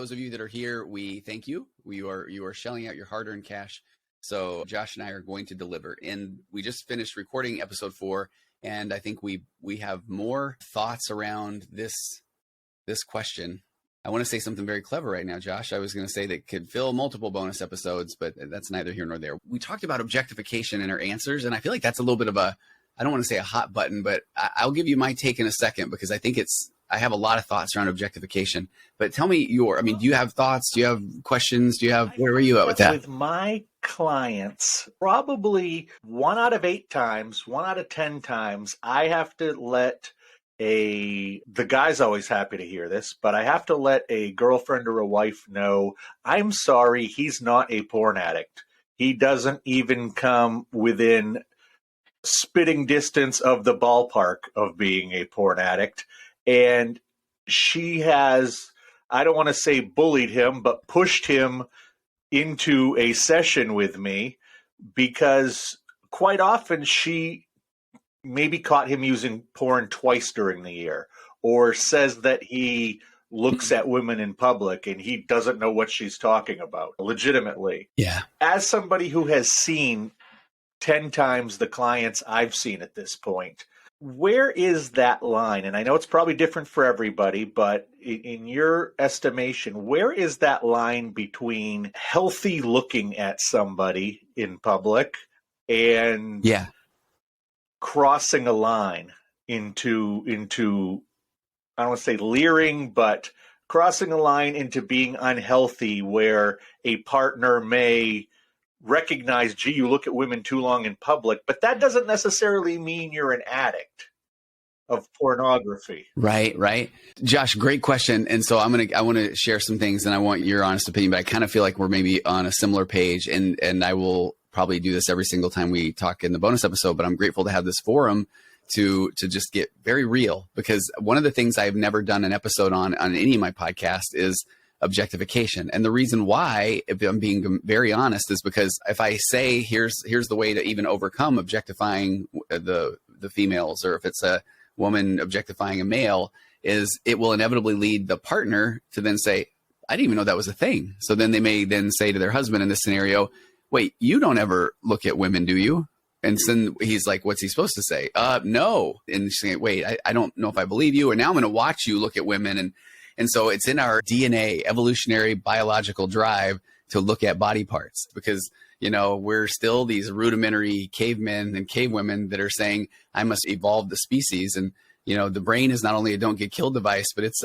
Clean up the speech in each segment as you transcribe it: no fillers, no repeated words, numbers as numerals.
those of you that are here, we thank you. You are shelling out your hard-earned cash. So Josh and I are going to deliver. And we just finished recording episode 4. And I think we have more thoughts around this question. I want to say something very clever right now, Josh. I was going to say that could fill multiple bonus episodes, but that's neither here nor there. We talked about objectification in our answers. And I feel like that's a little bit of I don't want to say a hot button, but I'll give you my take in a second, because I think I have a lot of thoughts around objectification. But tell me do you have thoughts? Do you have questions? Where are you at with that? With my clients, probably 1 out of 8 times, 1 out of 10 times, I have to let the guy's always happy to hear this, but I have to let a girlfriend or a wife know, I'm sorry, he's not a porn addict. He doesn't even come within spitting distance of the ballpark of being a porn addict. And she has, I don't want to say bullied him, but pushed him into a session with me, because quite often she maybe caught him using porn twice during the year, or says that he looks at women in public and he doesn't know what she's talking about, legitimately. Yeah. As somebody who has seen 10 times the clients I've seen at this point, where is that line? And I know it's probably different for everybody, but in your estimation, where is that line between healthy looking at somebody in public and crossing a line into I don't want to say leering, but crossing a line into being unhealthy, where a partner may recognize, gee, you look at women too long in public, but that doesn't necessarily mean you're an addict of pornography. Right. Josh, great question. And so I want to share some things, and I want your honest opinion, but I kind of feel like we're maybe on a similar page, and I will probably do this every single time we talk in the bonus episode, but I'm grateful to have this forum to just get very real, because one of the things I've never done an episode on any of my podcasts is objectification. And the reason why, if I'm being very honest, is because if I say here's the way to even overcome objectifying the females, or if it's a woman objectifying a male, is it will inevitably lead the partner to then say, I didn't even know that was a thing. So then they may then say to their husband in this scenario, wait, you don't ever look at women, do you? And then he's like, what's he supposed to say? No. And she's saying, wait, I don't know if I believe you, or now I'm going to watch you look at women. And so it's in our DNA, evolutionary biological drive, to look at body parts, because, we're still these rudimentary cavemen and cavewomen that are saying, I must evolve the species. And, the brain is not only a don't get killed device, but it's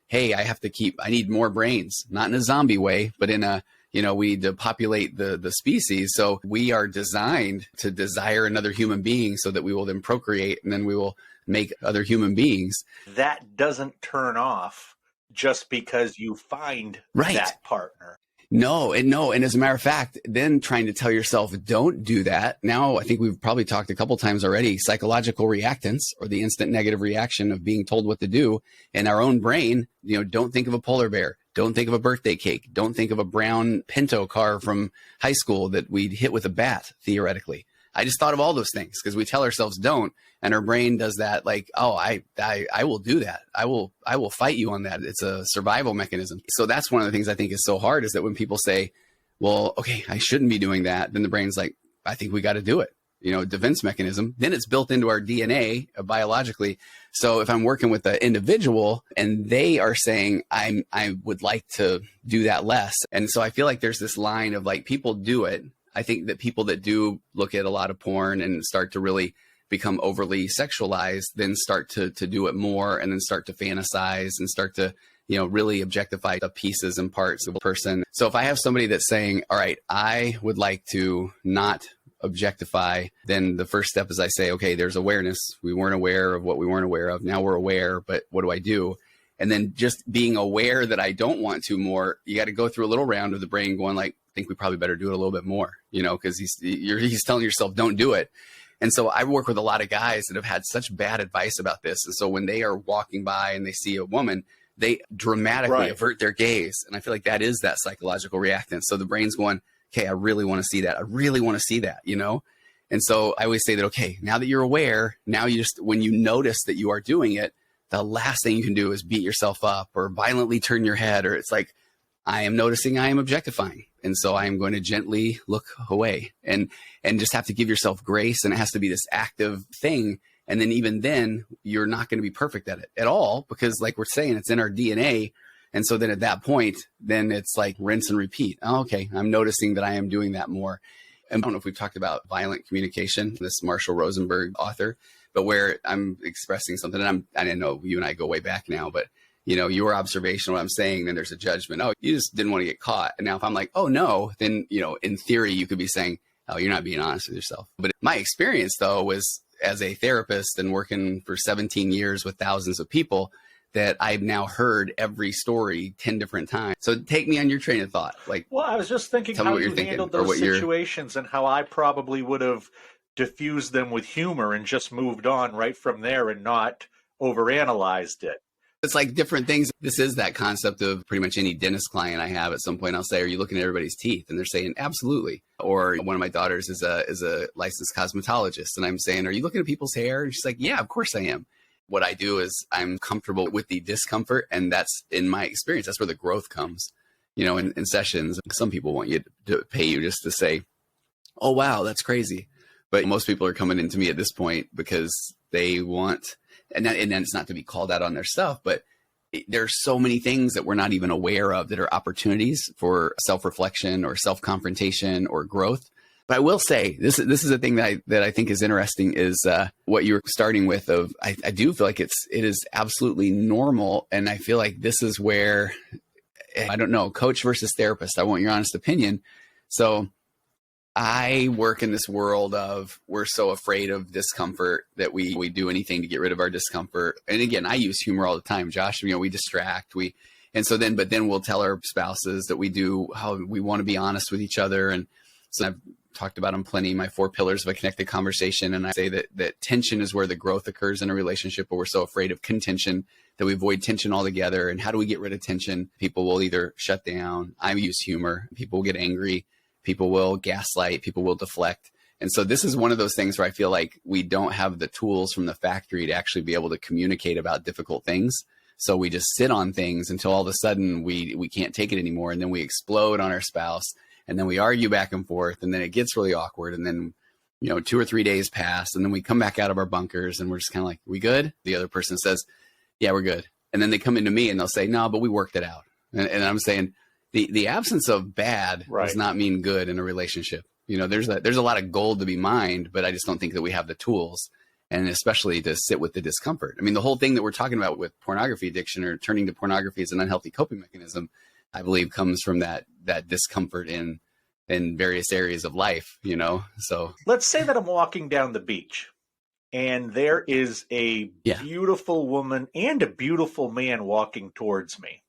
hey, I need more brains, not in a zombie way, but in a, we need to populate the species. So we are designed to desire another human being so that we will then procreate, and then we will make other human beings. That doesn't turn off just because you find that partner. No. And as a matter of fact, then trying to tell yourself, don't do that. Now, I think we've probably talked a couple times already, psychological reactance, or the instant negative reaction of being told what to do in our own brain. Don't think of a polar bear. Don't think of a birthday cake. Don't think of a brown Pinto car from high school that we'd hit with a bat, theoretically. I just thought of all those things because we tell ourselves don't, and our brain does that, like, oh, I will do that. I will fight you on that. It's a survival mechanism. So that's one of the things I think is so hard, is that when people say, well, okay, I shouldn't be doing that, then the brain's like, I think we got to do it. Defense mechanism. Then it's built into our DNA biologically. So if I'm working with an individual and they are saying, I would like to do that less. And so I feel like there's this line of, like, people do it. I think that people that do look at a lot of porn and start to really become overly sexualized, then start to do it more, and then start to fantasize and start to, really objectify the pieces and parts of a person. So if I have somebody that's saying, all right, I would like to not objectify, then the first step is I say, okay, there's awareness. We weren't aware of what we weren't aware of. Now we're aware, but what do I do? And then just being aware that I don't want to more, you got to go through a little round of the brain going like, I think we probably better do it a little bit more, because he's telling yourself, don't do it. And so I work with a lot of guys that have had such bad advice about this. And so when they are walking by and they see a woman, they dramatically avert their gaze. And I feel like that is that psychological reactance. So the brain's going, okay, I really want to see that. I really want to see that, And so I always say that, okay, now that you're aware, now when you notice that you are doing it, the last thing you can do is beat yourself up or violently turn your head, or it's like, I am noticing I am objectifying. And so I am going to gently look away and just have to give yourself grace. And it has to be this active thing. And then even then, you're not going to be perfect at it at all, because like we're saying, it's in our DNA. And so then at that point, then it's like rinse and repeat. Oh, okay, I'm noticing that I am doing that more. And I don't know if we've talked about violent communication, this Marshall Rosenberg author, but where I'm expressing something, and I didn't know you and I go way back now, but you know, your observation, what I'm saying, then there's a judgment. Oh, you just didn't want to get caught. And now if I'm like, oh no, then, you know, in theory, you could be saying, oh, you're not being honest with yourself. But my experience though, was as a therapist and working for 17 years with thousands of people, that I've now heard every story 10 different times. So take me on your train of thought. Like, well, I was just thinking how you handled those situations and how I probably would have diffused them with humor and just moved on right from there and not overanalyzed it. It's like different things. This is that concept of pretty much any dentist client I have at some point, I'll say, are you looking at everybody's teeth? And they're saying, absolutely. Or one of my daughters is a licensed cosmetologist. And I'm saying, are you looking at people's hair? And she's like, yeah, of course I am. What I do is I'm comfortable with the discomfort. And that's, in my experience, that's where the growth comes, you know, in sessions. Some people want you to pay you just to say, oh, wow, that's crazy. But most people are coming into me at this point because they want, and then it's not to be called out on their stuff, but there's so many things that we're not even aware of that are opportunities for self-reflection or self-confrontation or growth. But I will say, this is a thing that I think is interesting, is what you're starting with of, I do feel like it is absolutely normal. And I feel like this is where, I don't know, coach versus therapist, I want your honest opinion. So I work in this world of, we're so afraid of discomfort that we do anything to get rid of our discomfort. And again, I use humor all the time, Josh. You know, we distract, but then we'll tell our spouses that we do how we want to be honest with each other. And so I've talked about them plenty, my 4 pillars of a connected conversation. And I say that tension is where the growth occurs in a relationship, but we're so afraid of contention that we avoid tension altogether. And how do we get rid of tension? People will either shut down. I use humor. People will get angry. People will gaslight, people will deflect. And so this is one of those things where I feel like we don't have the tools from the factory to actually be able to communicate about difficult things. So we just sit on things until all of a sudden we can't take it anymore. And then we explode on our spouse, and then we argue back and forth, and then it gets really awkward. And then, you know, 2 or 3 days pass, and then we come back out of our bunkers and we're just kind of like, we good? The other person says, yeah, we're good. And then they come into me and they'll say, no, but we worked it out. And I'm saying, the absence of bad does not mean good in a relationship. You know, there's a lot of gold to be mined, but I just don't think that we have the tools, and especially to sit with the discomfort. I mean, the whole thing that we're talking about with pornography addiction, or turning to pornography as an unhealthy coping mechanism, I believe comes from that discomfort in various areas of life, you know? So let's say that I'm walking down the beach and there is a beautiful woman and a beautiful man walking towards me.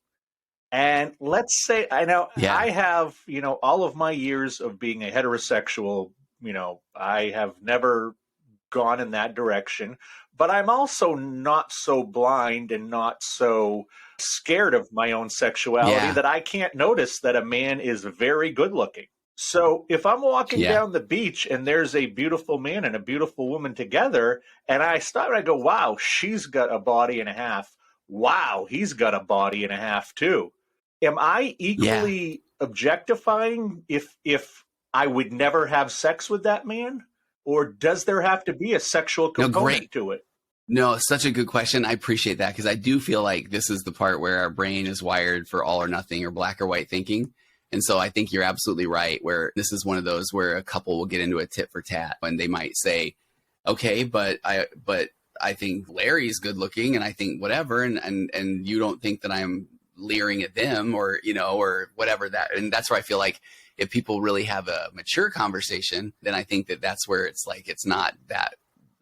And let's say, I have, you know, all of my years of being a heterosexual, you know, I have never gone in that direction, but I'm also not so blind and not so scared of my own sexuality that I can't notice that a man is very good looking. So if I'm walking down the beach and there's a beautiful man and a beautiful woman together, and I stop and I go, wow, she's got a body and a half. Wow, he's got a body and a half too. Am I equally objectifying if I would never have sex with that man? Or does there have to be a sexual component to it? No, such a good question. I appreciate that, because I do feel like this is the part where our brain is wired for all or nothing, or black or white thinking. And so I think you're absolutely right, where this is one of those where a couple will get into a tit for tat, and they might say, okay, but I think Larry's good looking, and I think whatever, and you don't think that I'm leering at them, or, you know, or whatever that. And that's where I feel like if people really have a mature conversation, then I think that's where it's like, it's not that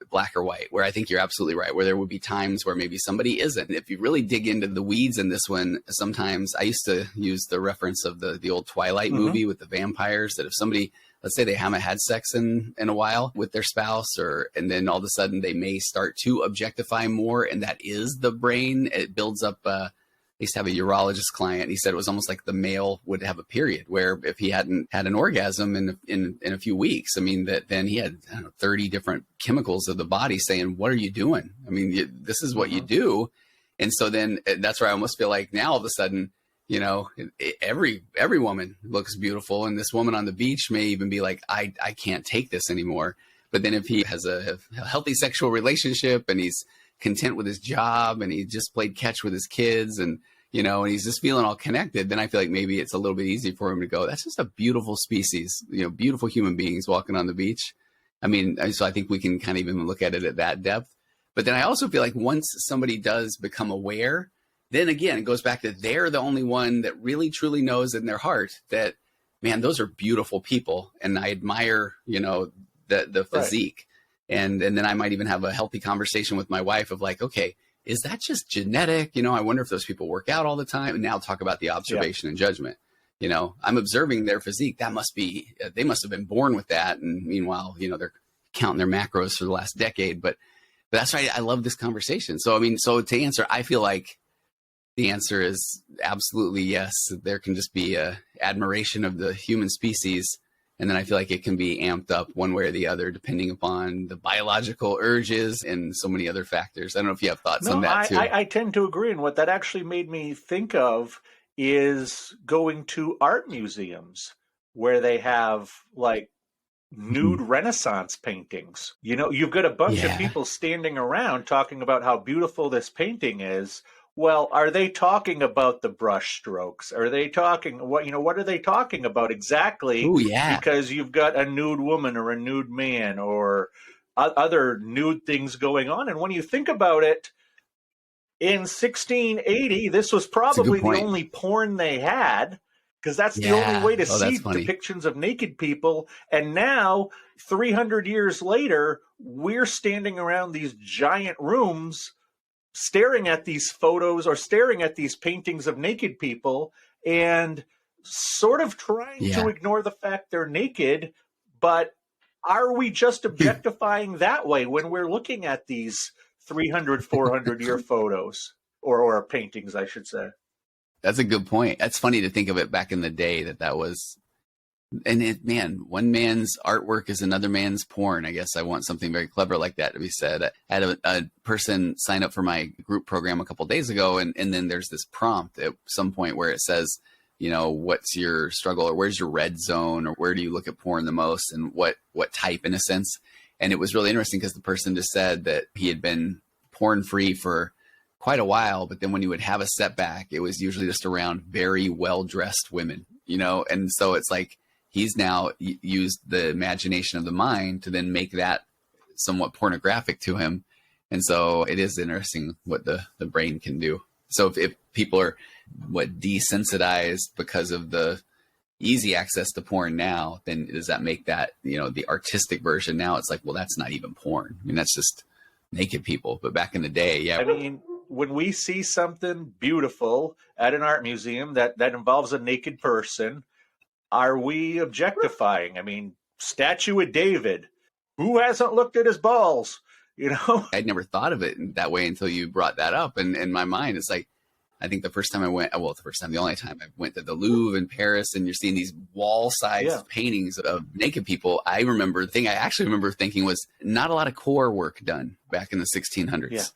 black or white, where I think you're absolutely right, where there would be times where maybe somebody isn't. If you really dig into the weeds in this one, sometimes I used to use the reference of the old Twilight movie with the vampires, that if somebody, let's say they haven't had sex in a while with their spouse, and then all of a sudden they may start to objectify more. And that is the brain. It builds up, I used to have a urologist client. He said it was almost like the male would have a period where if he hadn't had an orgasm in a few weeks, I mean, then he had 30 different chemicals of the body saying, what are you doing? I mean, this is what you do. And so then that's where I almost feel like now all of a sudden Every woman looks beautiful, and this woman on the beach may even be like, I can't take this anymore. But then if he has a healthy sexual relationship and he's content with his job and he just played catch with his kids and and he's just feeling all connected, then I feel like maybe it's a little bit easy for him to go, that's just a beautiful species, beautiful human beings walking on the beach. I mean, so I think we can kind of even look at it at that depth. But then I also feel like once somebody does become aware, then again, it goes back to they're the only one that really truly knows in their heart that, man, those are beautiful people. And I admire, the physique. Right. And then I might even have a healthy conversation with my wife of like, okay, is that just genetic? I wonder if those people work out all the time. And now talk about the observation and judgment. I'm observing their physique. That must be, they must have been born with that. And meanwhile, they're counting their macros for the last decade. But that's why I love this conversation. So, so to answer, I feel like the answer is absolutely yes. There can just be a admiration of the human species. And then I feel like it can be amped up one way or the other, depending upon the biological urges and so many other factors. I don't know if you have thoughts on that too. I tend to agree. And what that actually made me think of is going to art museums where they have like nude Renaissance paintings. You've got a bunch of people standing around talking about how beautiful this painting is. Well, are they talking about the brush strokes? Are they talking what are they talking about exactly? Ooh, yeah. Because you've got a nude woman or a nude man or other nude things going on. And when you think about it, in 1680, this was probably the only porn they had, because that's the only way to see depictions of naked people. And now, 300 years later, we're standing around these giant rooms staring at these photos or staring at these paintings of naked people and sort of trying to ignore the fact they're naked. But are we just objectifying that way when we're looking at these 300, 400-year photos or paintings, I should say? That's a good point. That's funny to think of it back in the day that was, and one man's artwork is another man's porn. I guess I want something very clever like that to be said. I had a person sign up for my group program a couple of days ago, and then there's this prompt at some point where it says, what's your struggle, or where's your red zone, or where do you look at porn the most, and what type, in a sense. And it was really interesting because the person just said that he had been porn free for quite a while, but then when he would have a setback, it was usually just around very well-dressed women, and so it's like he's now used the imagination of the mind to then make that somewhat pornographic to him. And so it is interesting what the brain can do. So if people are desensitized because of the easy access to porn now, then does that make that, the artistic version now? It's like, well, that's not even porn. That's just naked people. But back in the day, when we see something beautiful at an art museum that involves a naked person, are we objectifying? Statue of David, who hasn't looked at his balls? I'd never thought of it that way until you brought that up. And in my mind, it's like, I think the only time I went to the Louvre in Paris, and you're seeing these wall-sized paintings of naked people. I remember, the thing I actually remember thinking was not a lot of core work done back in the 1600s,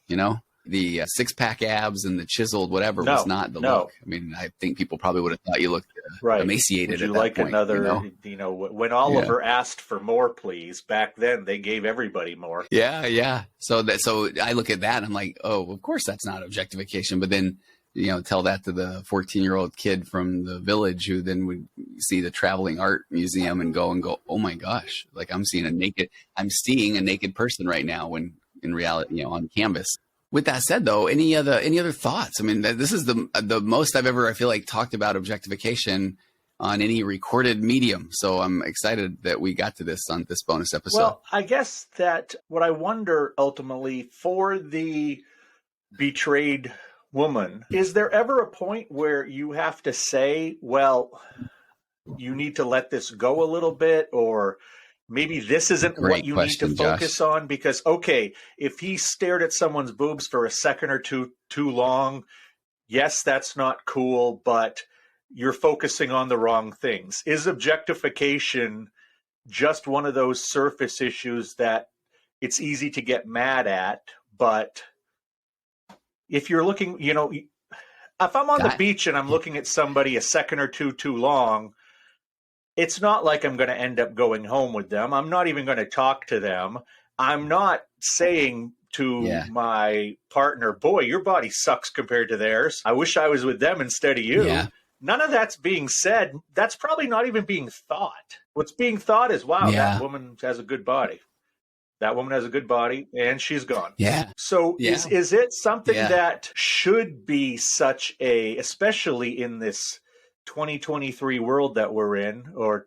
The six-pack abs and the chiseled whatever was not the look. I think people probably would have thought you looked emaciated at that point. When Oliver asked for more, please, back then they gave everybody more. Yeah. So I look at that and I'm like, oh, of course that's not objectification. But then, tell that to the 14-year-old kid from the village who then would see the traveling art museum and go, oh my gosh, like I'm seeing a naked person right now, when in reality, on canvas. With that said, though, any other thoughts? This is the most I've ever, I feel like, talked about objectification on any recorded medium. So I'm excited that we got to this on this bonus episode. Well, I guess that what I wonder ultimately for the betrayed woman, is there ever a point where you have to say, well, you need to let this go a little bit, or maybe this isn't what you need to focus on? Because, okay, if he stared at someone's boobs for a second or two too long, yes, that's not cool, but you're focusing on the wrong things. Is objectification just one of those surface issues that it's easy to get mad at? But if you're looking, If I'm on the beach and I'm looking at somebody a second or two too long, it's not like I'm going to end up going home with them. I'm not even going to talk to them. I'm not saying to my partner, boy, your body sucks compared to theirs. I wish I was with them instead of you. Yeah. None of that's being said. That's probably not even being thought. What's being thought is, wow, that woman has a good body. That woman has a good body and she's gone. Yeah. So is it something that should be such a, especially in this 2023 world that we're in, or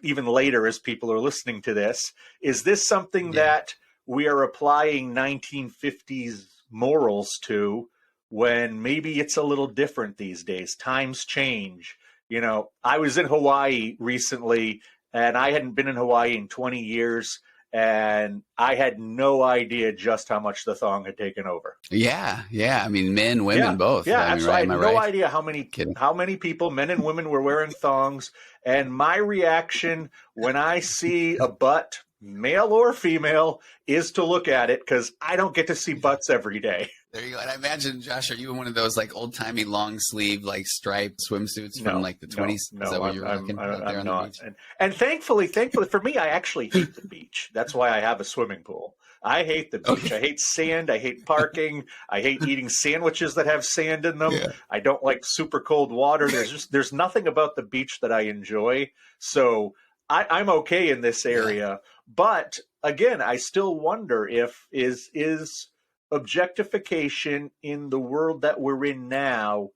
even later as people are listening to this, is this something that we are applying 1950s morals to when maybe it's a little different these days? Times change. You know, I was in Hawaii recently and I hadn't been in Hawaii in 20 years. And I had no idea just how much the thong had taken over. Yeah. I mean, men, women, both. Yeah, I mean, I had no idea how many people, men and women, were wearing thongs. And my reaction when I see a butt, male or female, is to look at it because I don't get to see butts every day. There you go. And I imagine, Josh, are you in one of those like old timey long sleeve, like striped swimsuits from like the 20s? No, is that what you're looking out there on not. the beach? And thankfully for me, I actually hate the beach. That's why I have a swimming pool. I hate the beach. Okay. I hate sand. I hate parking. I hate eating sandwiches that have sand in them. Yeah. I don't like super cold water. There's nothing about the beach that I enjoy. So I'm okay in this area. Yeah. But again, I still wonder if is objectification in the world that we're in now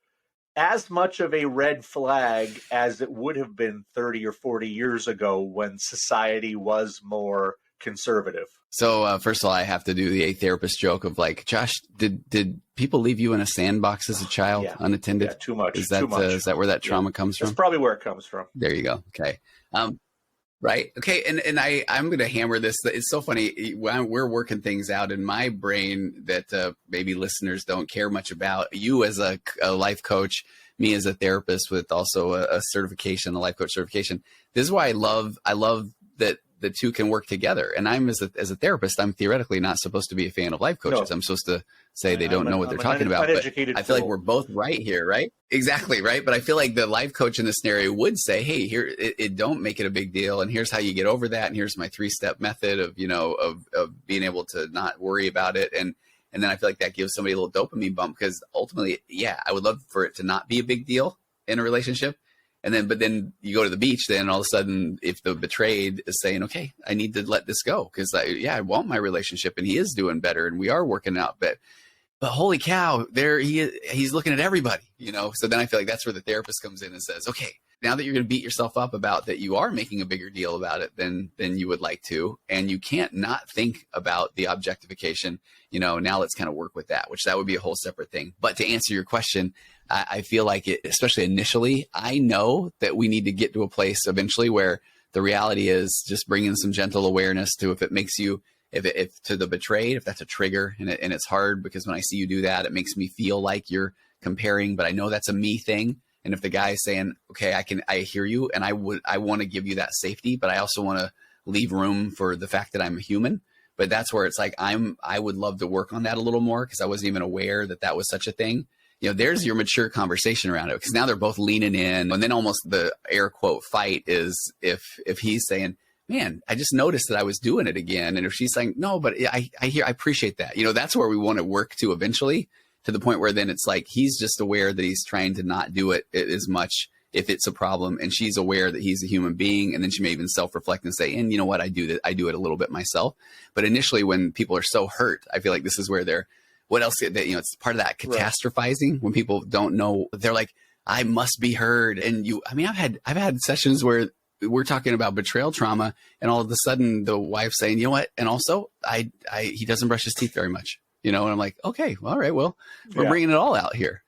as much of a red flag as it would have been 30 or 40 years ago when society was more conservative. So first of all, I have to do the therapist joke of like, Josh, did people leave you in a sandbox as a child unattended? Yeah, too much. Is that where that trauma comes from? That's probably where it comes from. There you go. Okay. Right. Okay. And I'm going to hammer this. It's so funny when we're working things out in my brain that maybe listeners don't care much about. You as a life coach, me as a therapist with also a certification, a life coach certification. This is why I love that the two can work together. And I'm as a therapist, I'm theoretically not supposed to be a fan of life coaches. No. I'm supposed to say they don't know what they're talking about. But I feel like we're both right here, right? Exactly, right? But I feel like the life coach in this scenario would say, hey, here, it don't make it a big deal. And here's how you get over that. And here's my 3-step method of, of being able to not worry about it. And then I feel like that gives somebody a little dopamine bump because ultimately, I would love for it to not be a big deal in a relationship. But then you go to the beach, then all of a sudden, if the betrayed is saying, okay, I need to let this go because I want my relationship and he is doing better and we are working out. But holy cow, he's looking at everybody, So then I feel like that's where the therapist comes in and says, okay, now that you're going to beat yourself up about that, you are making a bigger deal about it than you would like to. And you can't not think about the objectification, now let's kind of work with that, which that would be a whole separate thing. But to answer your question, I feel like it, especially initially, I know that we need to get to a place eventually where the reality is just bringing some gentle awareness to if it makes you, if to the betrayed, if that's a trigger and it's hard because when I see you do that, it makes me feel like you're comparing, but I know that's a me thing. And if the guy is saying, okay, I hear you and I want to give you that safety, but I also want to leave room for the fact that I'm a human. But that's where it's like, I would love to work on that a little more because I wasn't even aware that was such a thing. There's your mature conversation around it because now they're both leaning in and then almost the air quote fight is if he's saying, man, I just noticed that I was doing it again. And if she's saying, no, but I appreciate that, that's where we want to work to eventually to the point where then it's like, he's just aware that he's trying to not do it as much if it's a problem. And she's aware that he's a human being. And then she may even self-reflect and say, and you know what, I do it a little bit myself. But initially when people are so hurt, I feel like this is where what else, it's part of that catastrophizing when people don't know, they're like, I must be heard. And I've had sessions where we're talking about betrayal trauma and all of a sudden the wife saying, you know what? And also he doesn't brush his teeth very much, and I'm like, okay, all right, well, we're bringing it all out here,